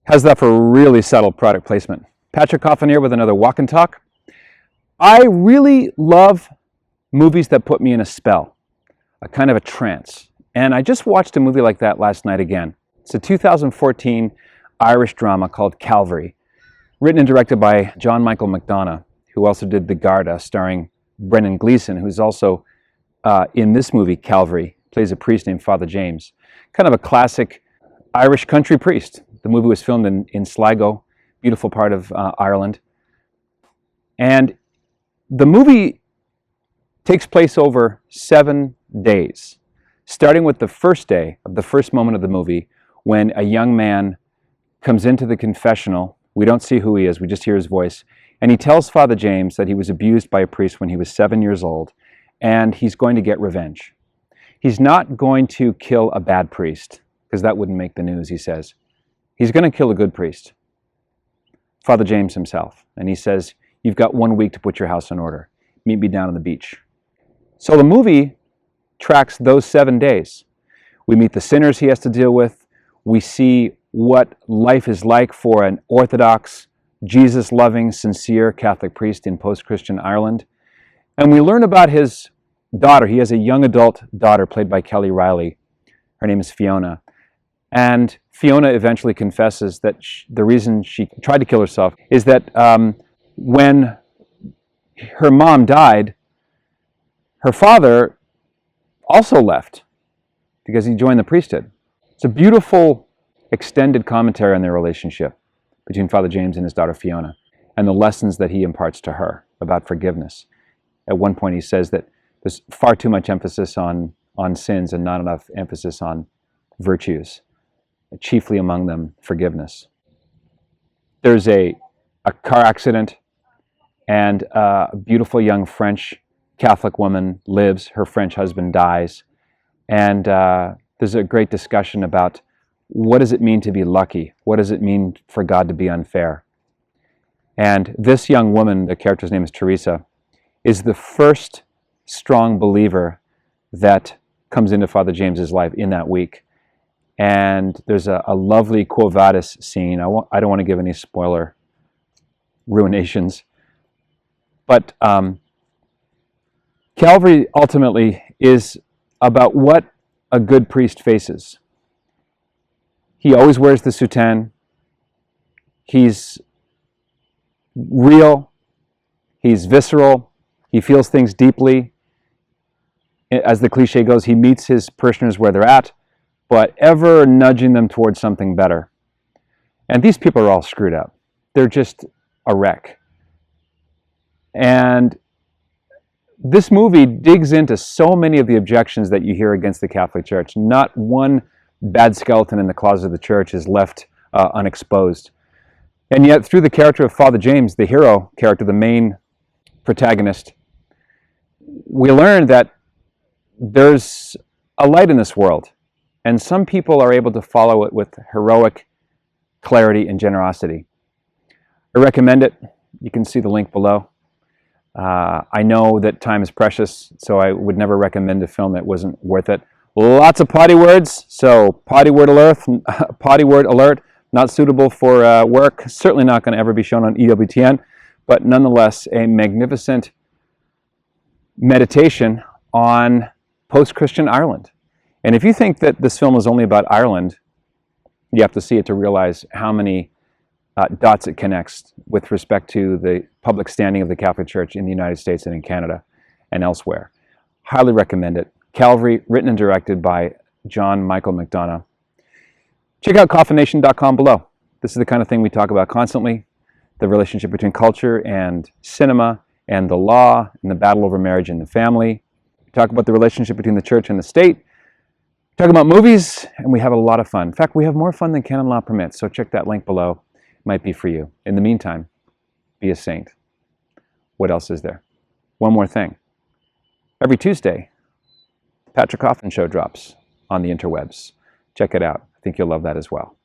How's that for a really subtle product placement? Patrick Coffin here with another Walk and Talk. I really love movies that put me in a spell, a kind of a trance. And I just watched a movie like that last night again. It's a 2014 Irish drama called Calvary, written and directed by John Michael McDonagh, who also did The Garda, starring Brendan Gleeson, who's also in this movie, Calvary, plays a priest named Father James. Kind of a classic Irish country priest. The movie was filmed in Sligo, beautiful part of Ireland. And the movie takes place over 7 days, starting with the first day of the first moment of the movie when a young man comes into the confessional. We don't see who he is, we just hear his voice. And he tells Father James that he was abused by a priest when he was 7 years old, and he's going to get revenge. He's not going to kill a bad priest, because that wouldn't make the news, he says. He's going to kill a good priest, Father James himself. And he says, you've got 1 week to put your house in order. Meet me down on the beach. So the movie tracks those 7 days. We meet the sinners he has to deal with. We see what life is like for an Orthodox, Jesus-loving, sincere Catholic priest in post-Christian Ireland. And we learn about his daughter. He has a young adult daughter played by Kelly Riley. Her name is Fiona. And Fiona eventually confesses that the reason she tried to kill herself is that when her mom died, her father also left because he joined the priesthood. It's a beautiful extended commentary on their relationship between Father James and his daughter Fiona and the lessons that he imparts to her about forgiveness. At one point he says that there's far too much emphasis on sins and not enough emphasis on virtues, chiefly among them forgiveness. There's a car accident and a beautiful young French Catholic woman lives. Her French husband dies. And there's a great discussion about what does it mean to be lucky? What does it mean for God to be unfair? And this young woman, the character's name is Teresa, is the first strong believer that comes into Father James's life in that week. And there's a lovely Quo Vadis scene. I don't want to give any spoiler ruinations. But Calvary ultimately is about what a good priest faces. He always wears the soutane. He's real. He's visceral. He feels things deeply. As the cliche goes, he meets his parishioners where they're at, but ever nudging them towards something better. And these people are all screwed up. They're just a wreck. And this movie digs into so many of the objections that you hear against the Catholic Church. Not one bad skeleton in the closet of the church is left unexposed. And yet, through the character of Father James, the hero character, the main protagonist, we learn that there's a light in this world. And some people are able to follow it with heroic clarity and generosity. I recommend it. You can see the link below. I know that time is precious, so I would never recommend a film that wasn't worth it. Lots of potty words, so potty word alert, not suitable for work. Certainly not going to ever be shown on EWTN, but nonetheless a magnificent meditation on post-Christian Ireland. And if you think that this film is only about Ireland, you have to see it to realize how many dots it connects with respect to the public standing of the Catholic Church in the United States and in Canada and elsewhere. Highly recommend it. Calvary, written and directed by John Michael McDonagh. Check out coffinnation.com below. This is the kind of thing we talk about constantly, the relationship between culture and cinema and the law and the battle over marriage and the family. We talk about the relationship between the church and the state. We talk about movies, and we have a lot of fun. In fact, we have more fun than canon law permits, so check that link below. It might be for you. In the meantime, be a saint. What else is there? One more thing. Every Tuesday, the Patrick Coffin Show drops on the interwebs. Check it out. I think you'll love that as well.